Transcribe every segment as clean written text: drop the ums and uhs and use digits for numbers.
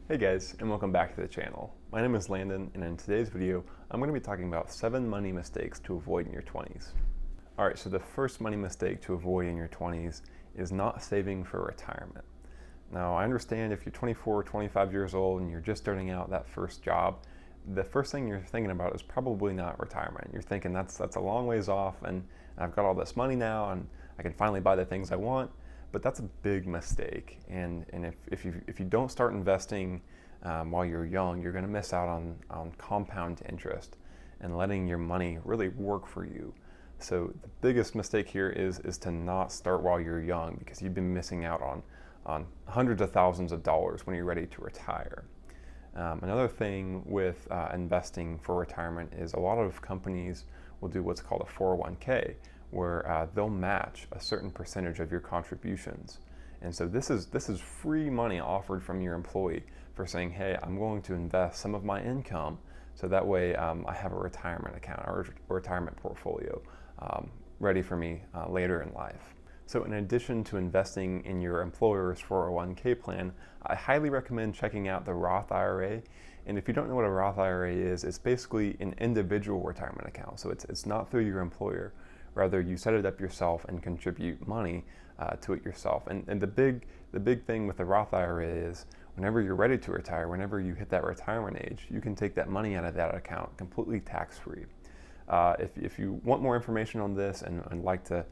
Hey guys, and welcome back to the channel. My name is Landon, and in today's video, I'm going to be talking about 7 money mistakes to avoid in your 20s. Alright, so the first money mistake to avoid in your 20s is not saving for retirement. Now, I understand if you're 24 or 25 years old and you're just starting out that first job, the first thing you're thinking about is probably not retirement. You're thinking that's a long ways off, and I've got all this money now, and I can finally buy the things I want. But that's a big mistake, and if you don't start investing while you're young, you're going to miss out on compound interest and letting your money really work for you. So the biggest mistake here is to not start while you're young, because you've been missing out on hundreds of thousands of dollars when you're ready to retire. Another thing with investing for retirement is a lot of companies will do what's called a 401k, where they'll match a certain percentage of your contributions. And so this is free money offered from your employee for saying, hey, I'm going to invest some of my income so that way I have a retirement account or a retirement portfolio ready for me later in life. So in addition to investing in your employer's 401k plan, I highly recommend checking out the Roth IRA. And if you don't know what a Roth IRA is, it's basically an individual retirement account. So it's not through your employer. Rather, you set it up yourself and contribute money to it yourself. And the big thing with the Roth IRA is whenever you're ready to retire, whenever you hit that retirement age, you can take that money out of that account completely tax-free. If you want more information on this and like to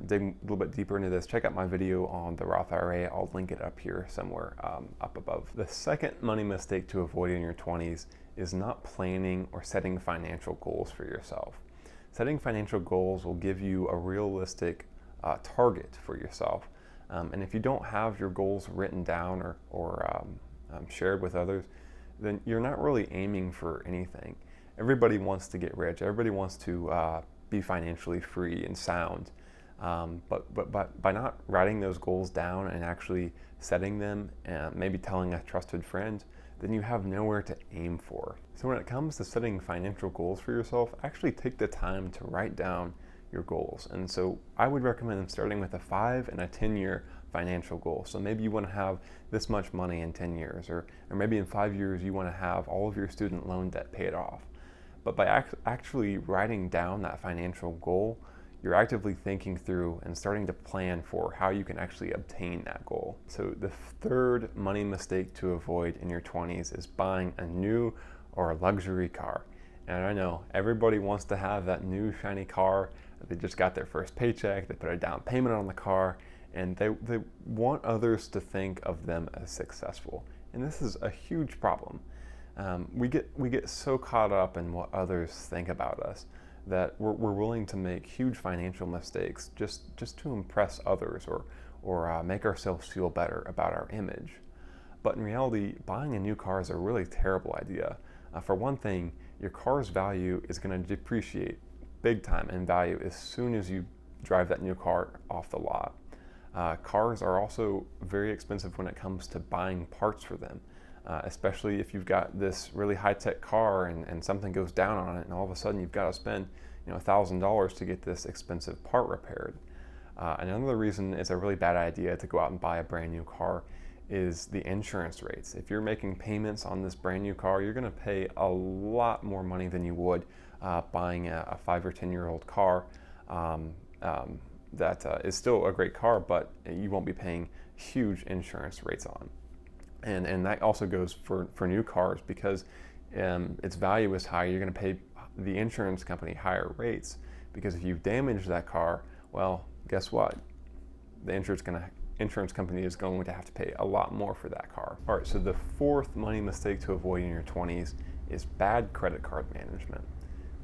dig a little bit deeper into this, check out my video on the Roth IRA. I'll link it up here somewhere up above. The second money mistake to avoid in your 20s is not planning or setting financial goals for yourself. Setting financial goals will give you a realistic target for yourself. And if you don't have your goals written down or shared with others, then you're not really aiming for anything. Everybody wants to get rich. Everybody wants to be financially free and sound. But by not writing those goals down and actually setting them and maybe telling a trusted friend, then you have nowhere to aim for. So when it comes to setting financial goals for yourself, actually take the time to write down your goals. And so I would recommend starting with a 5 and a 10-year financial goal. So maybe you want to have this much money in 10 years, or maybe in 5 years you want to have all of your student loan debt paid off. But by actually writing down that financial goal, you're actively thinking through and starting to plan for how you can actually obtain that goal. So the third money mistake to avoid in your 20s is buying a new or a luxury car. And I know everybody wants to have that new shiny car. They just got their first paycheck, they put a down payment on the car, and they want others to think of them as successful. And this is a huge problem. We get so caught up in what others think about us that we're willing to make huge financial mistakes just to impress others or make ourselves feel better about our image. But in reality, buying a new car is a really terrible idea. For one thing, your car's value is going to depreciate big time in value as soon as you drive that new car off the lot. Cars are also very expensive when it comes to buying parts for them. Especially if you've got this really high-tech car and something goes down on it, and all of a sudden you've got to spend $1,000 to get this expensive part repaired. Another reason it's a really bad idea to go out and buy a brand new car is the insurance rates. If you're making payments on this brand new car, you're going to pay a lot more money than you would buying a 5 or 10-year-old car that is still a great car, but you won't be paying huge insurance rates on. And that also goes for new cars, because its value is high. You're going to pay the insurance company higher rates, because if you damage that car, well, guess what? The insurance company is going to have to pay a lot more for that car. All right, so the fourth money mistake to avoid in your 20s is bad credit card management.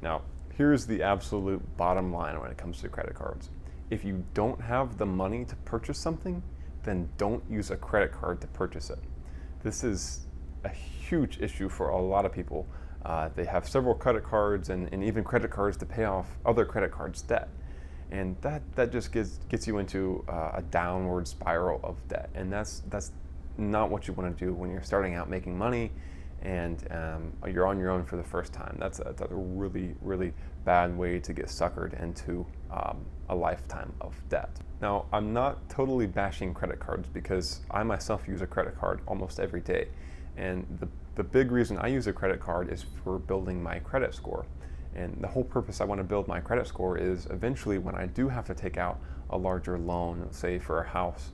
Now, here's the absolute bottom line when it comes to credit cards. If you don't have the money to purchase something, then don't use a credit card to purchase it. This is a huge issue for a lot of people. They have several credit cards and even credit cards to pay off other credit cards' debt. And that just gets you into a downward spiral of debt. And that's not what you want to do when you're starting out making money and you're on your own for the first time. That's a really, really bad way to get suckered into a lifetime of debt. Now, I'm not totally bashing credit cards, because I myself use a credit card almost every day. And the big reason I use a credit card is for building my credit score. And the whole purpose I want to build my credit score is eventually when I do have to take out a larger loan, say for a house,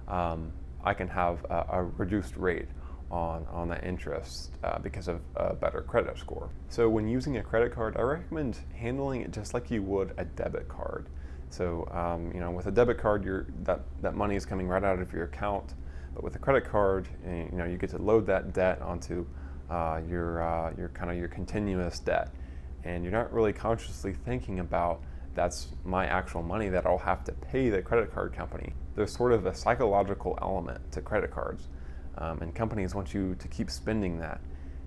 I can have a reduced rate on that interest because of a better credit score. So when using a credit card, I recommend handling it just like you would a debit card. So with a debit card, that money is coming right out of your account, but with a credit card, you get to load that debt onto your continuous debt, and you're not really consciously thinking about that's my actual money that I'll have to pay the credit card company. There's sort of a psychological element to credit cards, and companies want you to keep spending that.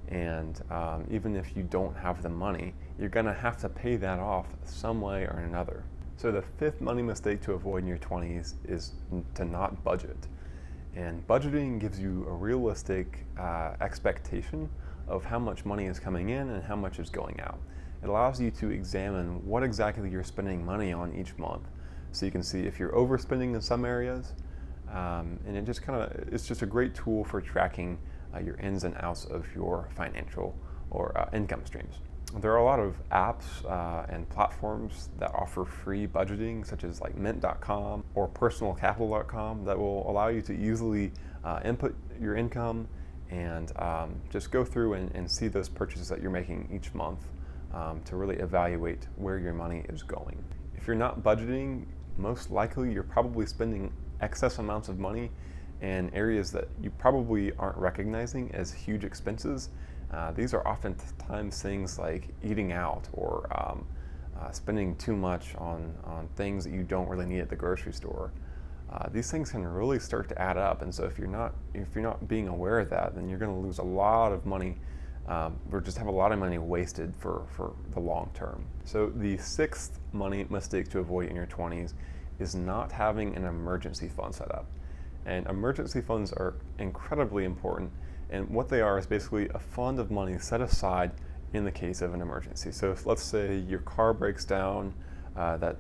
And even if you don't have the money, you're going to have to pay that off some way or another. So the fifth money mistake to avoid in your 20s is to not budget. And budgeting gives you a realistic expectation of how much money is coming in and how much is going out. It allows you to examine what exactly you're spending money on each month, so you can see if you're overspending in some areas, and it's just a great tool for tracking your ins and outs of your financial or income streams. There are a lot of apps and platforms that offer free budgeting, such as like mint.com or personalcapital.com, that will allow you to easily input your income and just go through and see those purchases that you're making each month to really evaluate where your money is going. If you're not budgeting, most likely you're probably spending excess amounts of money in areas that you probably aren't recognizing as huge expenses. These are oftentimes things like eating out or spending too much on things that you don't really need at the grocery store. These things can really start to add up, and so if you're not being aware of that, then you're going to lose a lot of money, or just have a lot of money wasted for the long term. So the sixth money mistake to avoid in your 20s is not having an emergency fund set up. And emergency funds are incredibly important. And what they are is basically a fund of money set aside in the case of an emergency. So if, let's say your car breaks down, that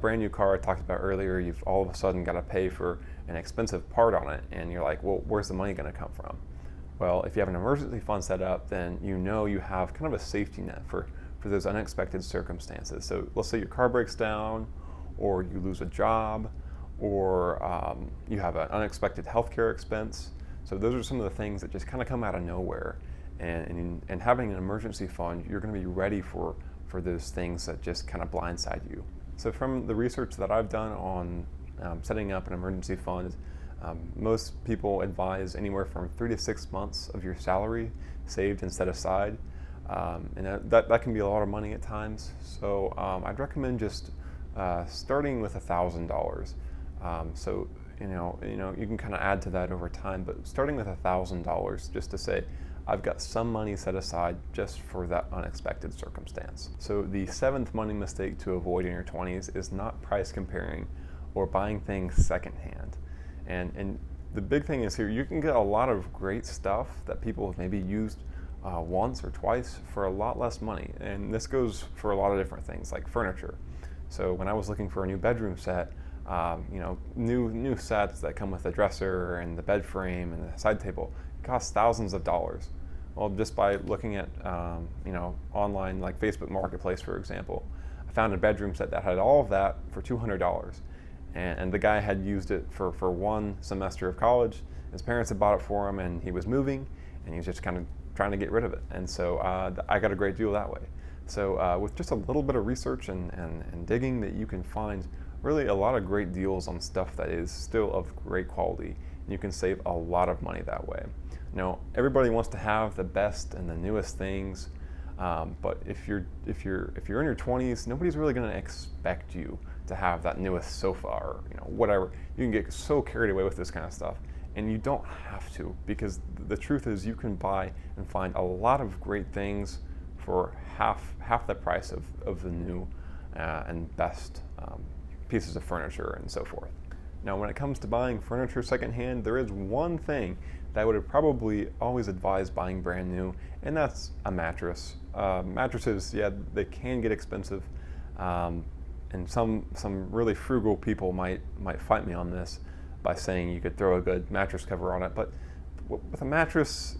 brand new car I talked about earlier, you've all of a sudden got to pay for an expensive part on it, and you're like, well, where's the money going to come from? Well, if you have an emergency fund set up, then you have kind of a safety net for those unexpected circumstances. So let's say your car breaks down, or you lose a job, or you have an unexpected healthcare expense. So those are some of the things that just kind of come out of nowhere. And having an emergency fund, you're going to be ready for those things that just kind of blindside you. So from the research that I've done on setting up an emergency fund, most people advise anywhere from 3 to 6 months of your salary saved and set aside. And that can be a lot of money at times. So I'd recommend just starting with $1,000. So you can kind of add to that over time, but starting with $1,000 just to say, I've got some money set aside just for that unexpected circumstance. So the seventh money mistake to avoid in your 20s is not price comparing or buying things secondhand. And the big thing is here, you can get a lot of great stuff that people have maybe used once or twice for a lot less money. And this goes for a lot of different things like furniture. So when I was looking for a new bedroom set, new sets that come with the dresser and the bed frame and the side table cost thousands of dollars. Well, just by looking at online, like Facebook Marketplace, for example, I found a bedroom set that had all of that for $200, and the guy had used it for one semester of college. His parents had bought it for him, and he was moving, and he was just kind of trying to get rid of it. And so I got a great deal that way. So with just a little bit of research and digging, that you can find really a lot of great deals on stuff that is still of great quality, and you can save a lot of money that way. Now, everybody wants to have the best and the newest things, but if you're in your 20s, nobody's really going to expect you to have that newest sofa or whatever. You can get so carried away with this kind of stuff, and you don't have to, because the truth is you can buy and find a lot of great things for half the price of the new and best pieces of furniture and so forth. Now, when it comes to buying furniture secondhand, there is one thing that I would probably always advise buying brand new, and that's a mattress. Mattresses, yeah, they can get expensive, and some really frugal people might fight me on this by saying you could throw a good mattress cover on it, but with a mattress,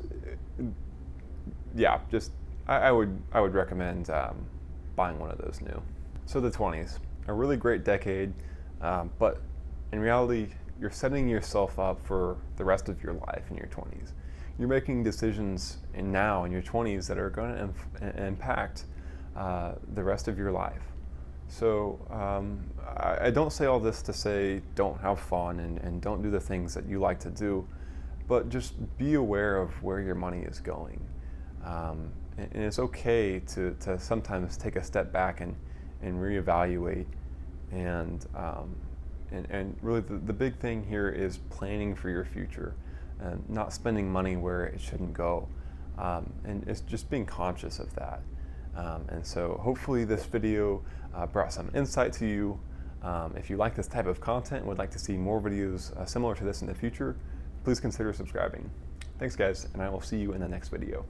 yeah, just I would recommend buying one of those new. So the 20s, a really great decade, but in reality, you're setting yourself up for the rest of your life in your 20s. You're making decisions now in your 20s that are going to impact the rest of your life. So I don't say all this to say don't have fun and don't do the things that you like to do, but just be aware of where your money is going. And it's okay to sometimes take a step back and reevaluate. And really the big thing here is planning for your future and not spending money where it shouldn't go. And it's just being conscious of that. And so hopefully this video brought some insight to you. If you like this type of content and would like to see more videos similar to this in the future, please consider subscribing. Thanks guys, and I will see you in the next video.